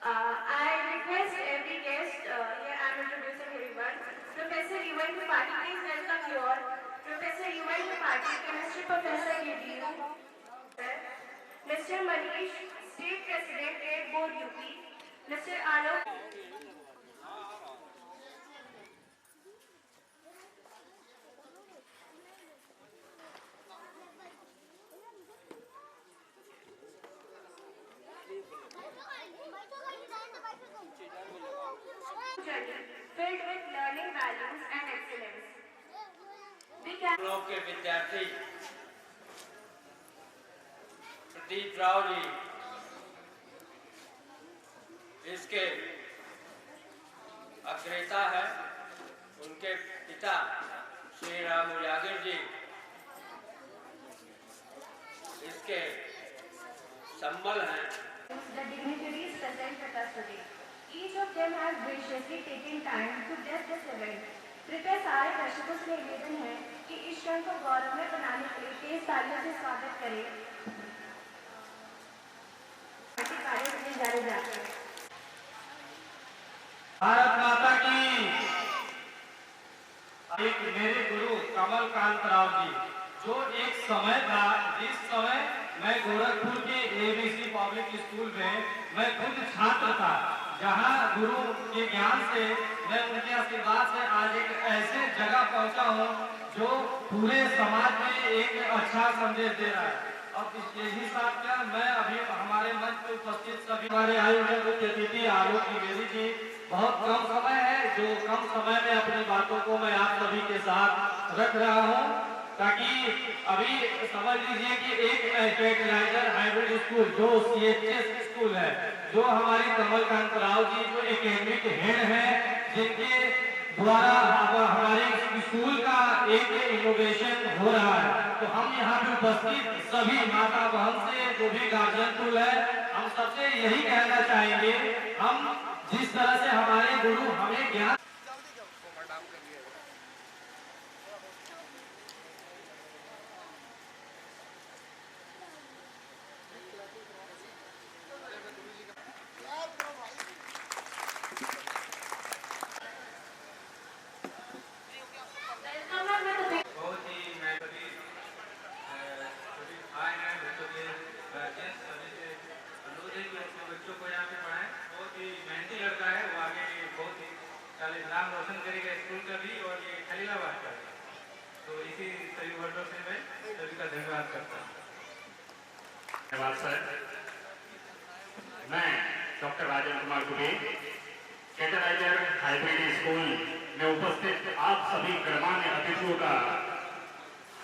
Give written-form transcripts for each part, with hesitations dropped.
I request every guest, here I am introducing everyone. Professor Yuval Tripathi, please welcome your Professor Yuval Tripathi, Chemistry Professor KDU. Mr. Manish, State President, Trade Board UP. Mr. Alok. Journey filled with learning values and excellence. We can के विद्यार्थी प्रदीप राव जी इसके अग्रेता है। उनके पिता श्री राम उजागर जी इसके संबल हैं। the dignitaries present with us today. Each of them has graciously taken time to bless this event. कृपया सारे दर्शकों से निवेदन है कि इस क्षण को गौरवमय बनाने के लिए तेज तालियों से स्वागत करें। भारत माता की। एक मेरे गुरु कमलकांत राव जी, जो एक समय था जिस समय मैं गोरखपुर के एबीसी पब्लिक स्कूल में मैं खुद छात्र था, जहां गुरु के ज्ञान से मैं उनके आशीर्वाद से आज एक ऐसे जगह पहुंचा हूं जो पूरे समाज में एक अच्छा संदेश दे रहा है। अब यही साथ क्या मैं अभी हमारे मंच में उपस्थित सभी हमारे आए हुए मुख्य अतिथि आलोक द्विवेदी जी, बहुत कम समय है जो कम समय में अपनी बातों को मैं आप सभी के साथ रख रहा हूं, ताकि अभी समझ लीजिए कि एक फर्टिलाइजर हाइब्रिड स्कूल जो CHS स्कूल है, जो हमारी कमलकांत राव जी जो एकेडमिक हेड है, जिनके द्वारा हमारे स्कूल का एक इनोवेशन हो रहा है। तो हम यहाँ पे उपस्थित सभी माता बहन से जो भी गार्जियन टूल है, हम सबसे यही कहना चाहेंगे, हम जिस तरह से हमारे गुरु हमें ज्ञान बच्चों को यहाँ पे पढ़ाएं। बहुत ही मेहनती लड़का है, वो आगे बहुत ही नाम रोशन करेगा स्कूल का भी और ये खलीलाबाद का भी। तो इसी सभी वर्डों से मैं सभी का धन्यवाद करता हूँ। धन्यवाद सर। मैं doctor Rajendra Kumar Dubey, fertilizer hybrid school में उपस्थित आप सभी गणमान्य अतिथियों का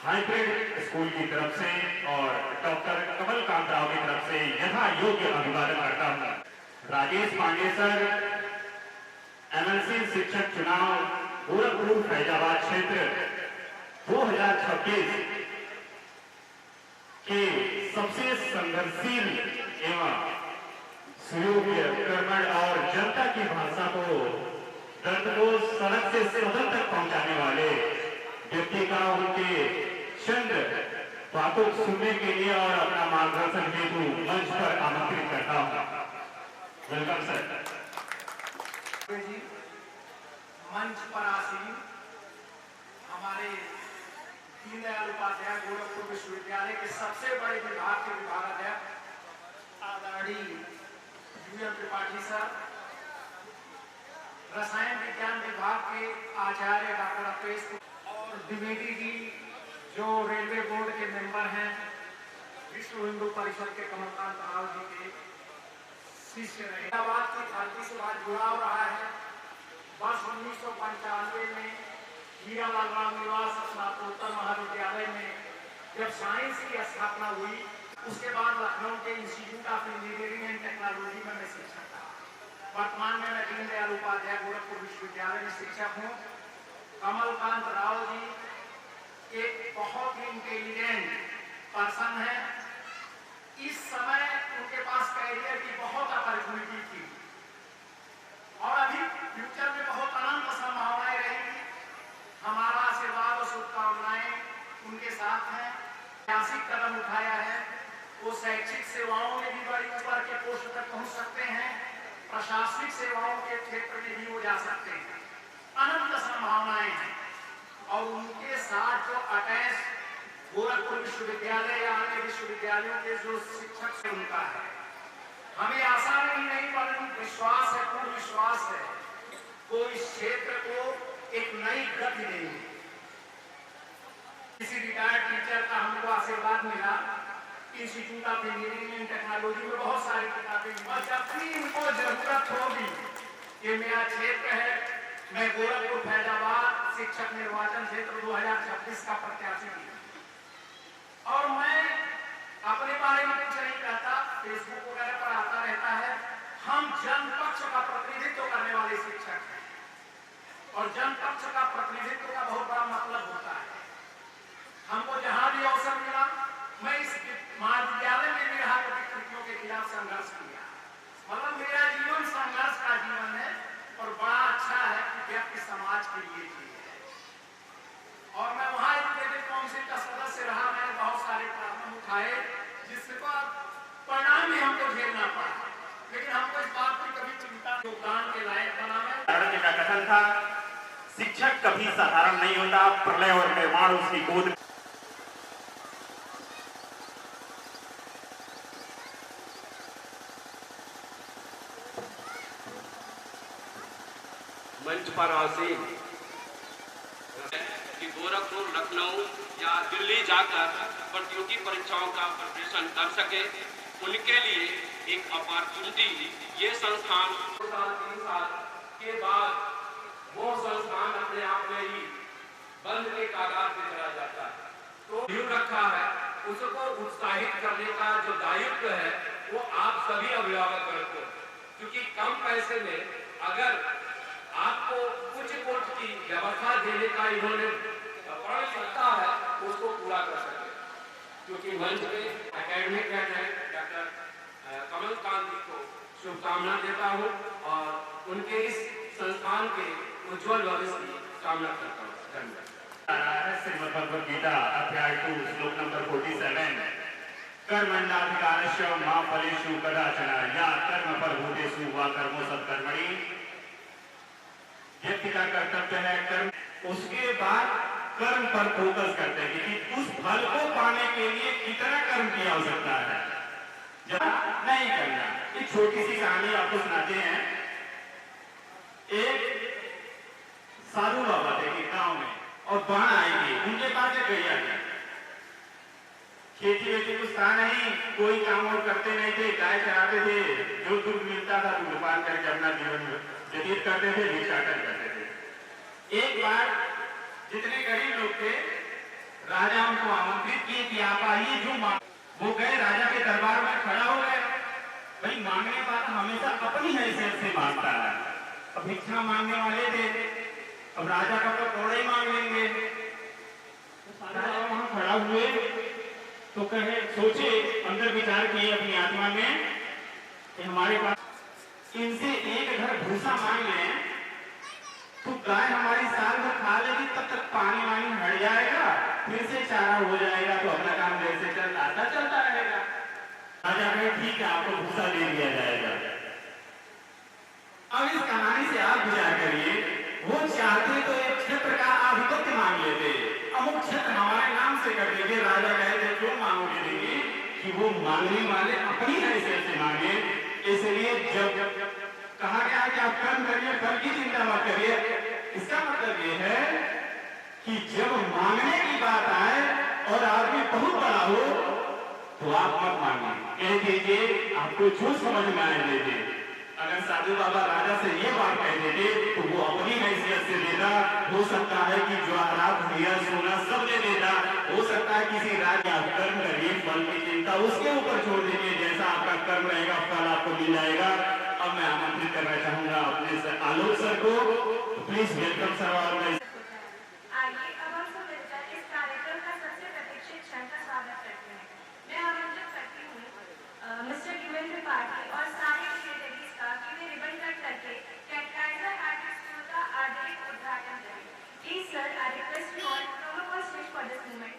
हाइब्रिड स्कूल की तरफ से और डॉक्टर कमलकांत राव की तरफ से यथा योग्य अभिवादन करता हूँ। राजेश पांडे सर, MLC शिक्षक चुनाव गोरखपुर फैजाबाद क्षेत्र 2026 के सबसे संघर्षशील एवं सुयोग्य, कर्मठ और जनता की भाषा को दर्द को सड़क से सदन तक पहुंचाने वाले व्यक्ति का उनके चंद बातों को सुनने के लिए और अपना मार्गदर्शन हेतु मंच पर आमंत्रित करता हूं। Welcome sir. मंच पर आसीन हमारे दीनदयाल उपाध्याय गोरखपुर विश्वविद्यालय के सबसे बड़े विभाग के विभागाध्यक्ष आदरणीय UM त्रिपाठी सर, रसायन विज्ञान विभाग के आचार्य डॉक्टर अपेश और द्विवेदी जी जो रेलवे बोर्ड के मेंबर हैं, विश्व हिंदू परिषद के कमलकांत राव जी के शिष्य रहे। हैदराबाद की धरती से आज जुड़ाव रहा है। वर्ष 1995 में हीरालाल रामनिवास स्नातकोत्तर महाविद्यालय में जब साइंस की स्थापना हुई, उसके बाद लखनऊ के institute of engineering and technology में मैं शिक्षक था। वर्तमान में मैं दीनदयाल उपाध्याय गोरखपुर विश्वविद्यालय में शिक्षक हूँ। कमलकांत राव जी एक बहुत ही इंटेलिजेंट पर्सन है। इस समय उनके पास कैरियर की बहुत अपॉर्चुनिटी थी और अभी फ्यूचर में बहुत अनंत संभावनाएं रहेंगी। हमारा आशीर्वाद और शुभकामनाएं उनके साथ हैं। ऐतिहासिक कदम उठाया है, वो शैक्षिक सेवाओं में भी बड़ी ऊपर के पोस्ट तक पहुंच सकते हैं। प्रशासनिक सेवाओं के क्षेत्र में भी वो जा सकते हैं। अनंत संभावनाएं हैं और उनके साथ जो अटैच गोरखपुर विश्वविद्यालय या अन्य विश्वविद्यालयों के जो शिक्षक से उनका है, हमें आशा नहीं बल्कि विश्वास है, पूर्ण विश्वास है वो इस क्षेत्र को एक नई गति देंगे। किसी रिटायर्ड टीचर का हमको आशीर्वाद मिला, institute of engineering and technology में बहुत सारी किताबें, और जब भी इनको जरूरत होगी, ये मेरा क्षेत्र है, मैं गोरखपुर फैजाबाद शिक्षक निर्वाचन क्षेत्र 2026 का प्रत्याशी हूँ और मैं अपने बारे में कुछ नहीं कहता, फेसबुक वगैरह पर आता रहता है। हम जनपक्ष का प्रतिनिधित्व करने वाले शिक्षक हैं और जनपक्ष का प्रतिनिधित्व का बहुत बड़ा मतलब होता है। हमको जहां भी अवसर मिला, मैं इस महाविद्यालय में भी रहा विकृतियों के खिलाफ संघर्ष किया। मतलब मेरा जीवन संघर्ष का जीवन है और बड़ा अच्छा है कि व्यक्ति समाज के लिए चीज है। और मैं वहां एजुकेटेड काउंसिल का सदस्य रहा, मैंने बहुत सारे प्रॉब्लम उठाए जिसका परिणाम भी हमको झेलना पड़ा, लेकिन हमको इस बात की कभी चिंता योगदान के लायक बना है। का कथन था, शिक्षक कभी साधारण नहीं होता, प्रलय और निर्माण उसकी गोद। मंच पर आसीन कि गोरखपुर, लखनऊ या दिल्ली जाकर प्रतियोगी परीक्षाओं का प्रिपरेशन कर सके, उनके लिए एक अपॉर्चुनिटी ये संस्थान 3 साल के बाद वो संस्थान अपने आप में ही बंद के कागार पे चला जाता है। तो न्यू रखा है, उसको उत्साहित करने का जो दायित्व है वो आप सभी अभिभावक करते हो, क्योंकि कम पैसे में अगर आपको उच्च कोर्स की व्यवस्था देने का इन्होंने पढ़ सकता है, उसको पूरा कर सके। क्योंकि मंच में एकेडमिक हेड डॉक्टर कमल कांत जी को शुभकामना देता हूँ और उनके इस संस्थान के उज्जवल भविष्य की कामना करता हूँ। धन्यवाद। श्रीमद् भगवद गीता अध्याय 2 श्लोक नंबर 47, कर्मण्यधिकारस्य मा फलेषु कदाचन या कर्मफलभूतेषु वा कर्मो सत्कर्मणि। व्यक्ति का कर्तव्य है कर्म, उसके बाद कर्म पर फोकस करते हैं कि उस फल को पाने के लिए कितना कर्म की आवश्यकता है, नहीं करना। एक छोटी सी कहानी आपको सुनाते हैं। एक साधु बाबा थे कि गांव में और बाढ़ आएगी, उनके पास एक गैया थी। खेती वेती कुछ था नहीं, कोई काम और करते नहीं थे, गाय चराते थे, जो दूध मिलता था दुकान करके अपना जीवन व्यतीत करते थे, भिक्षाटन करते थे। एक बार जितने गरीब लोग थे, राजा उनको आमंत्रित किए कि आप आइए, जो वो गए राजा के दरबार में खड़ा हो गए। भाई मांगने वाला हमेशा अपनी हैसियत से मांगता है, अब भिक्षा मांगने वाले थे, अब राजा का तो थोड़ा ही मांग लेंगे। राजा वहां खड़ा हुए तो कहे, सोचे, अंदर विचार किए अपनी आत्मा में कि हमारे पास इनसे एक घर भूसा मांग लें तो गाय हमारी साल भर खा लेगी, तब तक पानी वानी हट जाएगा, फिर से चारा हो जाएगा, तो अपना काम जैसे चलता रहेगा। राजा कहे ठीक है, आपको भूसा दे दिया जाएगा। अब इस कहानी से आप विचार करिए, वो चाहते तो एक क्षेत्र का आधिपत्य मांग लेते, अमुक क्षेत्र हमारे नाम से कर देंगे। राजा कहते क्यों मांगोगे देंगे कि वो मांगने वाले अपनी हैसियत से मांगे। इसलिए जब कहा गया है कि आप कर्म करिए, फल की चिंता मत करिए, इसका मतलब ये है कि जब मांगने की बात आए और आदमी बहुत बड़ा हो तो आप मत मांगिए, कह दीजिए आपको जो समझ में आए दीजिए। अगर साधु बाबा राजा से ये बात कह देते तो वो अपनी हैसियत से देता, हो सकता है कि ज्वारात हिया सोना सब दे देता, हो सकता है किसी राज्य आप कर्म करिए, फल की चिंता उसके ऊपर छोड़ दीजिए, जैसा आपका कर्म रहेगा फल आपको मिल जाएगा। अब मैं आमंत्रित करना चाहूंगा अपने आलोक सर को, प्लीज वेलकम सर। और मैं आइए अब हम सब मिलकर इस कार्यक्रम का सबसे प्रतीक्षित क्षण का स्वागत करते हैं। मैं आमंत्रित करती हूँ मिस्टर गिवेन त्रिपाठी और सारे सेक्रेटरीज का कि वे रिबन कट करके कैटकाइजर आर्ट स्कूल का आदरणीय उद्घाटन करें। Please sir, I request you all to come up on stage for this movement.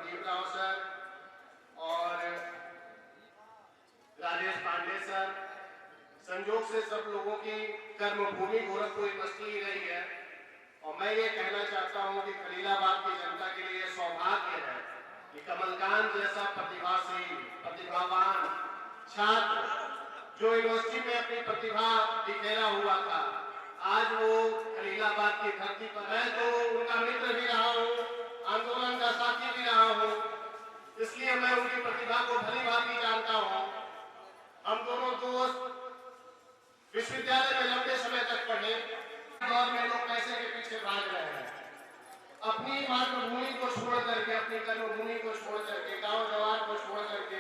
Pradeep Rao sir और राजेश पांडे सर, संयोग से सब लोगों की कर्मभूमि गोरखपुर यूनिवर्सिटी ही रही है। और मैं ये कहना चाहता हूँ कि खलीलाबाद की जनता के लिए सौभाग्य है कि कमलकांत जैसा प्रतिभाशील, प्रतिभावान छात्र जो यूनिवर्सिटी में अपनी प्रतिभा बिखेरा हुआ था, आज वो खलीलाबाद की धरती पर है। तो उनका मित्र भी रहा हूँ, आंदोलन का साथी भी रहा हूँ, इसलिए मैं उनकी प्रतिभा को भली भांति जानता हूँ। हम दोनों दोस्त विश्वविद्यालय में लंबे समय तक पढ़े। दौर में लोग पैसे के पीछे भाग रहे हैं, अपनी मातृभूमि को छोड़ करके, अपनी कर्मभूमि को छोड़ करके, गांव जवार को छोड़ करके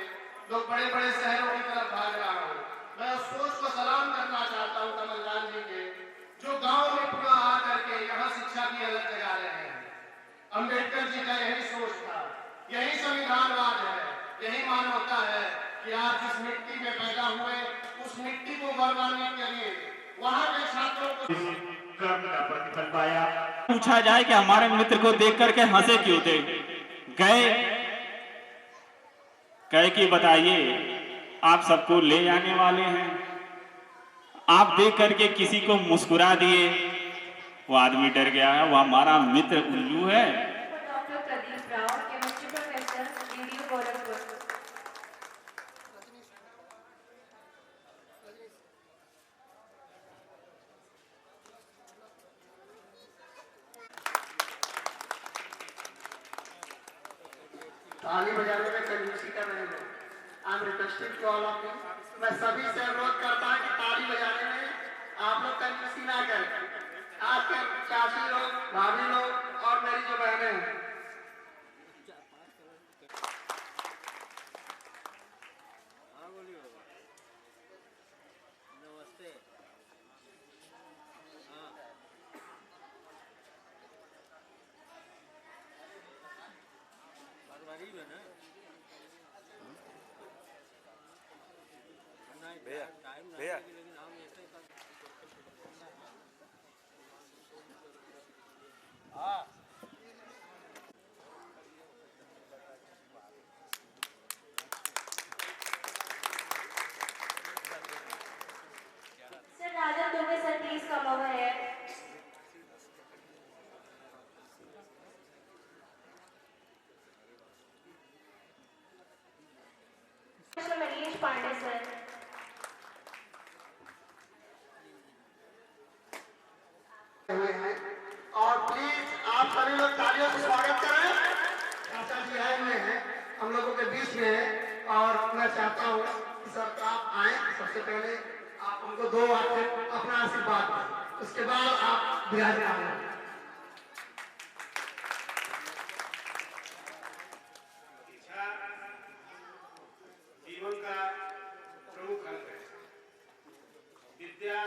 लोग बड़े बड़े शहरों की तरफ भाग रहा हूँ। मैं उस सोच को सलाम करना चाहता हूँ कमलकांत जी के, जो गांव में पुनः आ करके यहाँ शिक्षा की अलग जगा रहे हैं। अम्बेडकर जी का यही सोच था, यही संविधानवाद है, यही मानवता है कि आप जिस मिट्टी में पैदा हुए उस मिट्टी को गौरवान्वित करिए। वहाँ के छात्रों को कर्म का प्रतिफल पाया। पूछा जाए कि हमारे मित्र को देख करके हंसे क्यों थे, कहे कि बताइए आप सबको ले जाने वाले हैं। आप देख करके किसी को मुस्कुरा दिए, वो आदमी डर गया है, वो हमारा मित्र उल्लू है। Doctor Pradeep Rao, chemistry professor, DDU Gorakhpur. ताली बजाने में कंजूसी कर रहे हैं। I am requesting to all of you, मैं सभी से अनुरोध करता हूं कि ताली बजाने में आप लोग कंजूसी ना करें। खासकर चाची लोग, भाभी लोग और मेरी जो बहनें हैं। भैया sir Rajan Dubey sir please come over है। मनीष पांडे सर। हुए हैं और प्लीज आप सभी लोग तालियों से स्वागत करें। चाचा जी आए हुए हैं, हम लोगों के बीच में हैं और मैं चाहता हूँ कि सर आप आए। सबसे पहले आप हमको दो वाक्य अपना आशीर्वाद दें, उसके बाद आप विराजमान हों। शिक्षा जीवन का प्रमुख अंग है। विद्या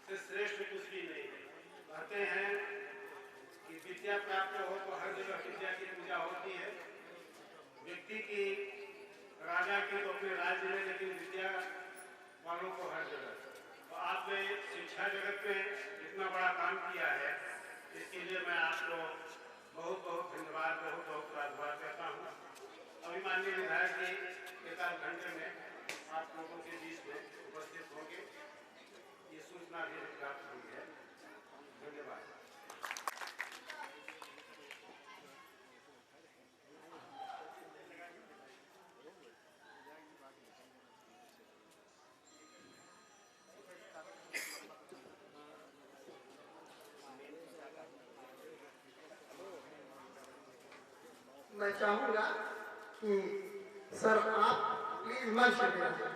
से श्रेष्ठ कुछ भी नहीं है। कहते हैं कि विद्या प्राप्त हो तो हर जगह विद्या की पूजा होती है। व्यक्ति की, राजा की तो अपने राज्य में, लेकिन विद्या वालों को हर जगह। तो आपने शिक्षा जगत में इतना बड़ा काम किया है, इसके लिए मैं आपको बहुत बहुत धन्यवाद, बहुत बहुत आभार करता हूँ। अभी माननीय विधायक जी एक आध घंटे में आप लोगों के बीच में उपस्थित होंगे, ये सूचना भी प्राप्त हुई है। धन्यवाद। मैं चाहूंगा कि सर आप प्लीज मंच पे बैठिए,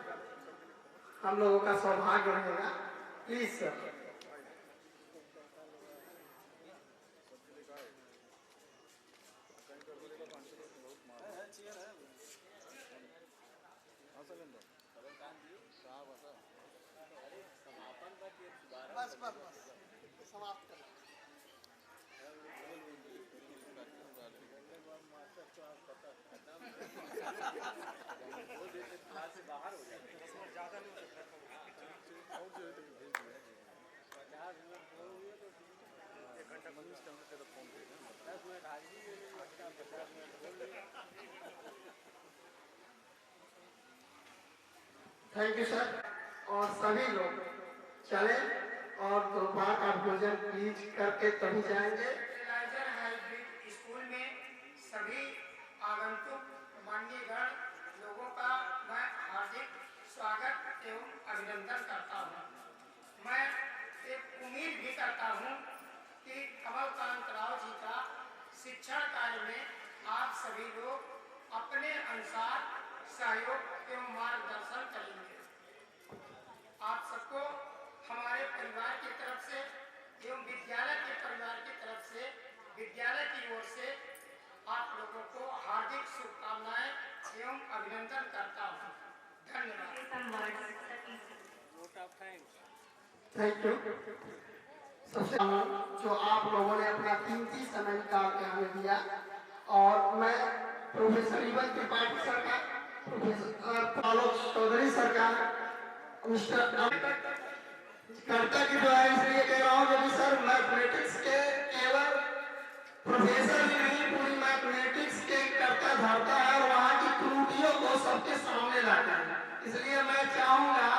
हम लोगों का सौभाग्य रहेगा। Please sir. बस बस बस समाप्त करें। Thank you sir. और सभी लोग चले और दोपहर का भोजन प्लीज करके तभी जाएंगे। फर्टिलाइजर हाइब्रिड स्कूल में सभी आगंतुक मान्यगण लोगों का मैं हार्दिक स्वागत एवं अभिनंदन करता हूँ। मैं एक उम्मीद भी करता हूँ कि कमलकांत राव जी का शिक्षण कार्य में आप सभी लोग अपने अनुसार सहयोग एवं मार्गदर्शन करेंगे। आप सबको हमारे परिवार की तरफ से एवं विद्यालय के परिवार की तरफ से विद्यालय की ओर से आप लोगों को हार्दिक शुभकामनाएं एवं अभिनंदन करता हूँ। धन्यवाद। Thank you. सबसे जो आप लोगों ने अपना कीमती समय निकाल के हमें दिया, और मैं प्रोफेसर इवन त्रिपाठी सर का, प्रोफेसर आलोक चौधरी सर का, मिस्टर कर्ता की दुआ इसलिए कह रहा हूँ क्योंकि सर मैथमेटिक्स के केवल प्रोफेसर ही नहीं, पूरी मैथमेटिक्स के कर्ता धरता है और वहाँ की त्रुटियों को सबके सामने लाता है। इसलिए मैं चाहूंगा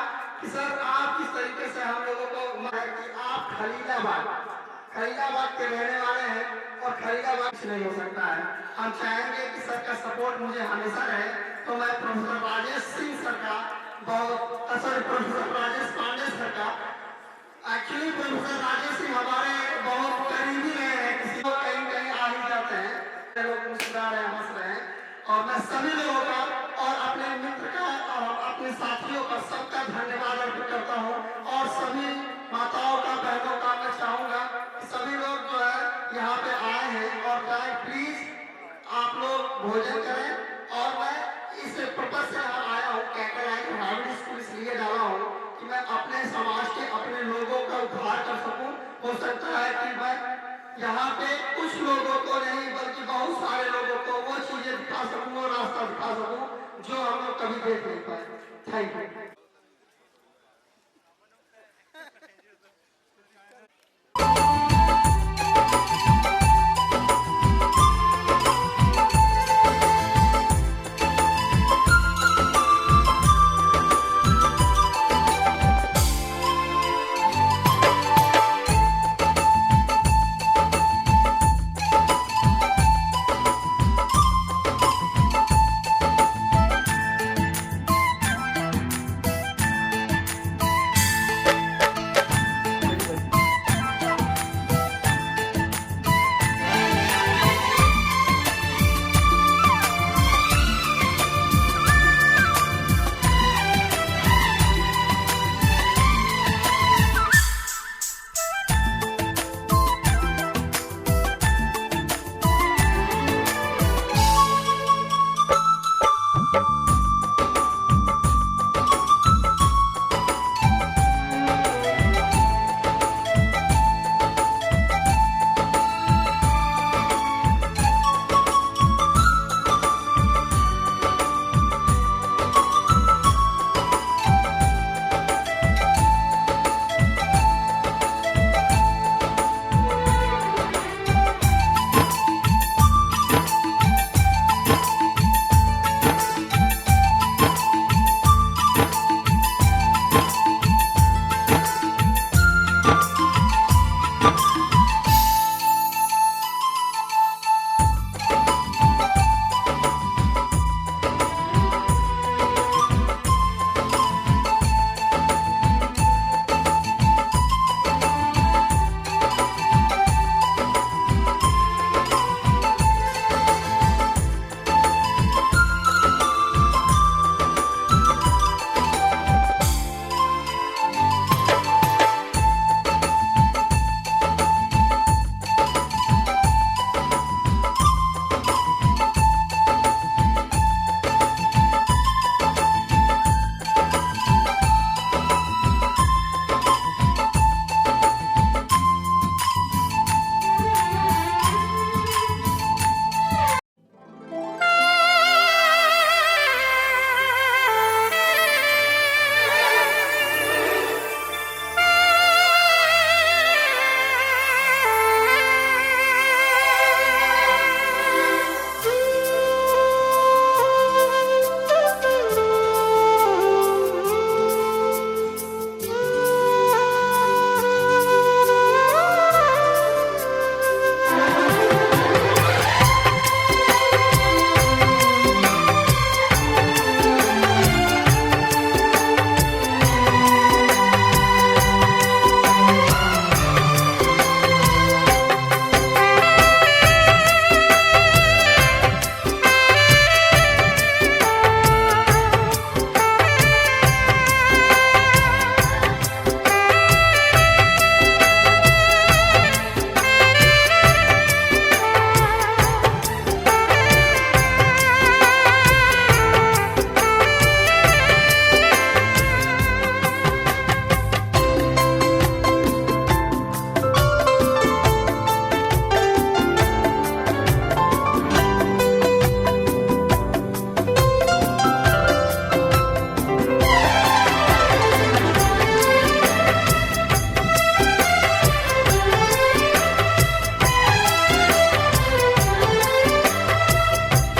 कि सर आप किस तरीके से हम लोगों को कि आप खलीलाबाद के रहने वाले हैं और खलीलाबाद कुछ नहीं हो सकता है। हम चाहेंगे कि सर का सपोर्ट मुझे हमेशा रहे। तो मैं प्रोफेसर राजेश सिंह सर का प्रोफेसर राजेश पांडे सर का, एक्चुअली प्रोफेसर राजेश सिंह हमारे बहुत करीबी रहे हैं, किसी को कहीं कहीं आ ही जाते हैं, लोग मुस्कुरा रहे हैं, हंस रहे हैं। और मैं सभी लोगों का और अपने मित्र का और अपने साथियों का सबका धन्यवाद अर्पित करता हूँ। और सभी माताओं का, बहनों का मैं चाहूँगा कि सभी लोग जो है यहाँ पे आए हैं और जाए, प्लीज आप लोग भोजन करें। और मैं इस पर्पज से यहाँ आया हूँ, कैटेलाइट हाइब्रिड स्कूल इसलिए डाला हूँ कि मैं अपने समाज के, अपने लोगों का उद्धार कर सकूँ। हो सकता है कि मैं यहाँ पे कुछ लोगों को नहीं बल्कि बहुत सारे लोगों को वो चीजें दिखा सकूँ, वो रास्ता दिखा सकूँ जो हम लोग कभी देख नहीं पाए। Thank you.